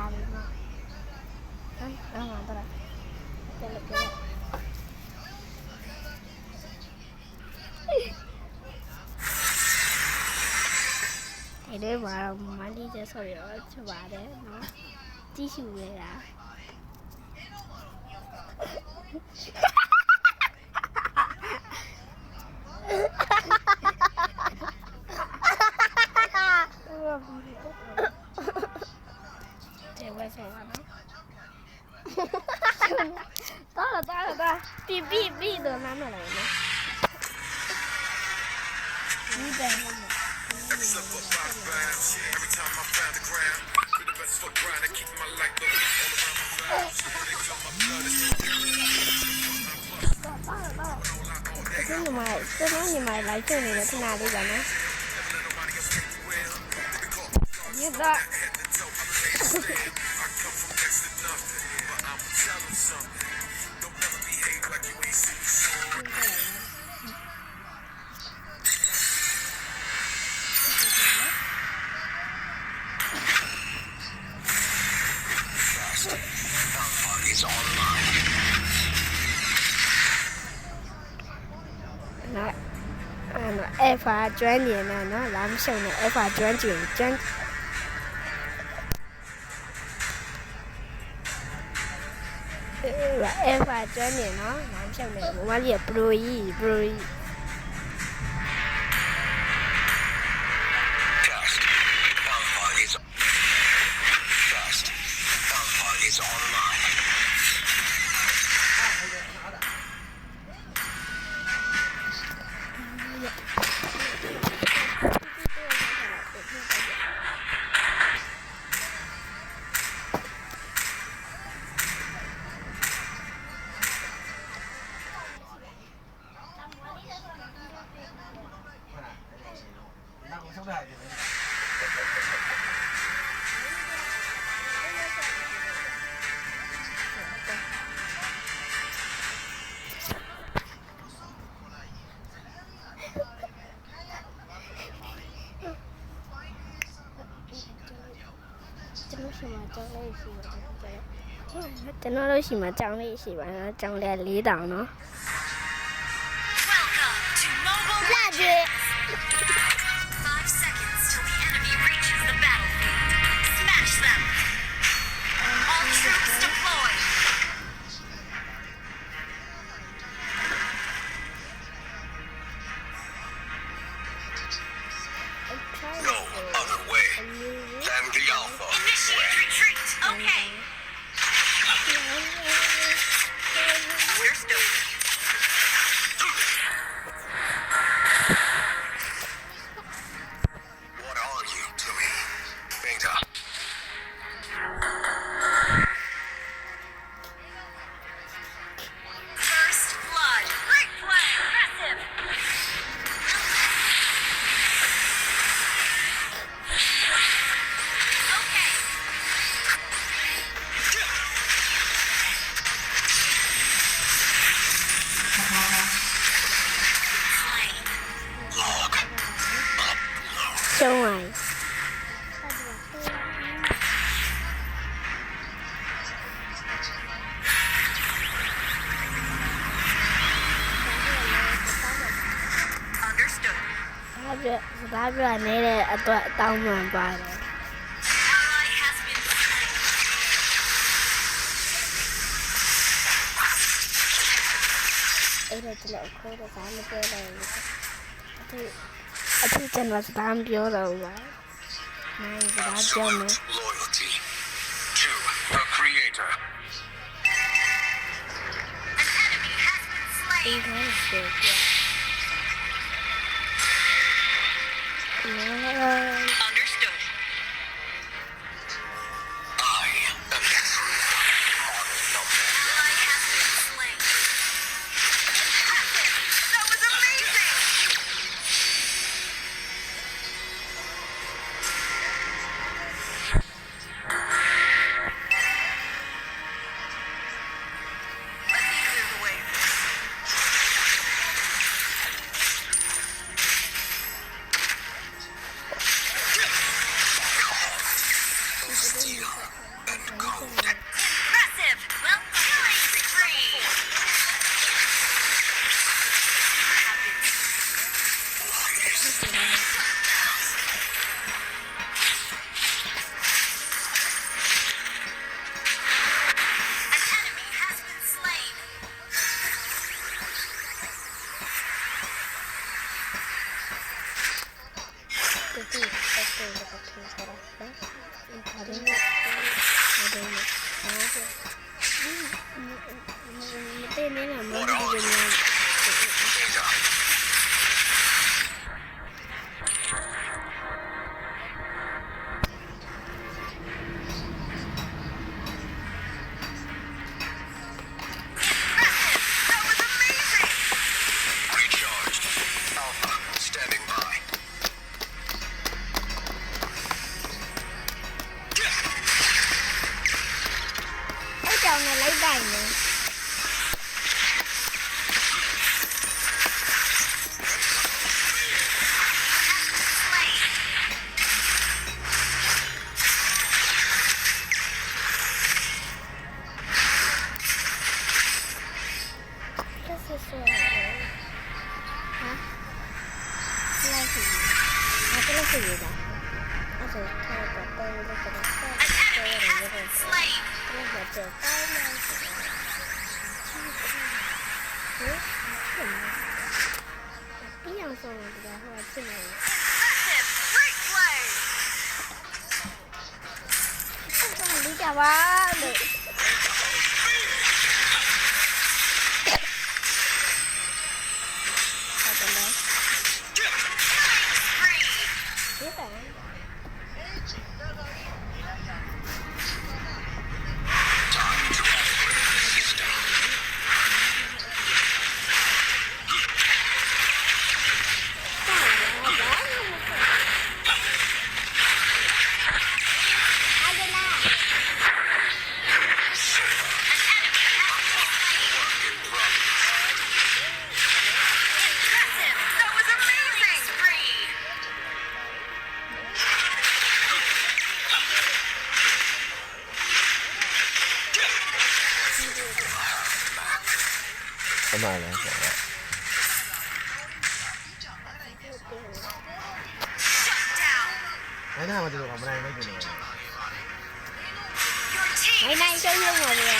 đi mà đó mà tao cái lực cái thì để bà mà đi cho sao vậy cho bà đấy nó chỉ chịu vậy à để quay số vào nó đó là ta bi được lắm rồi này đi về không nhỉ cái nói như mày lại chơi này là thế nào đi bà nó như đó nó alpha chuyển điện này nó làm sao này alpha chuyển và alpha chuyển điện nó làm sao này một máy liệt Brui cho nó đối xử mà trong đây xí bạn trong đây lý đạo nó là gì cho ngoài đã rồi này là tao mà bà đây là chỉ là khối để phá một cái này thì chân là tám điều rồi mà này đã cho nữa đi thôi được Impressive. Well, killing spree. An enemy has been slain. တူတူတက်တယ်တော့ထင်ကြတာဒါလည်းဒါလည်းမတည့်နေလားမဟုတ်ဘူးလေ That was amazing. Recharged. Alpha, standing by. အဲ့ကြောင်နဲ့လိုက်တိုင်းနေ Slain. ဆက်ဆက်ဆက်ဟာလိုက်စီအဲ့ဒါလိုက်စီရတာအဲ့ဒါထားတော့တော်လို့တော့ဆက်ဆက် An ဆက် enemy ရ has တယ် been slain. အဲ့ဒါတော့တိုင်းနေတယ်ဟဲ့ဒီအောင်ဆုံးတော့ဟိုဖြစ်နေတယ် Impressive. Great play. အဲ့ဒါလေးကြပါလို့ဟုတ်တယ်လေ Killing spree. ဒီတိုင်း Time to upgrade system. Impressive. That was amazing. Spree. အမှန်လဲဆိုတော့ Shut down. အဲ့ဒါမှတို့ကမနိုင်လို့ကျင်နေတယ် Your team နိုင်နိုင်ရှုံးရှုံးပါဗျာ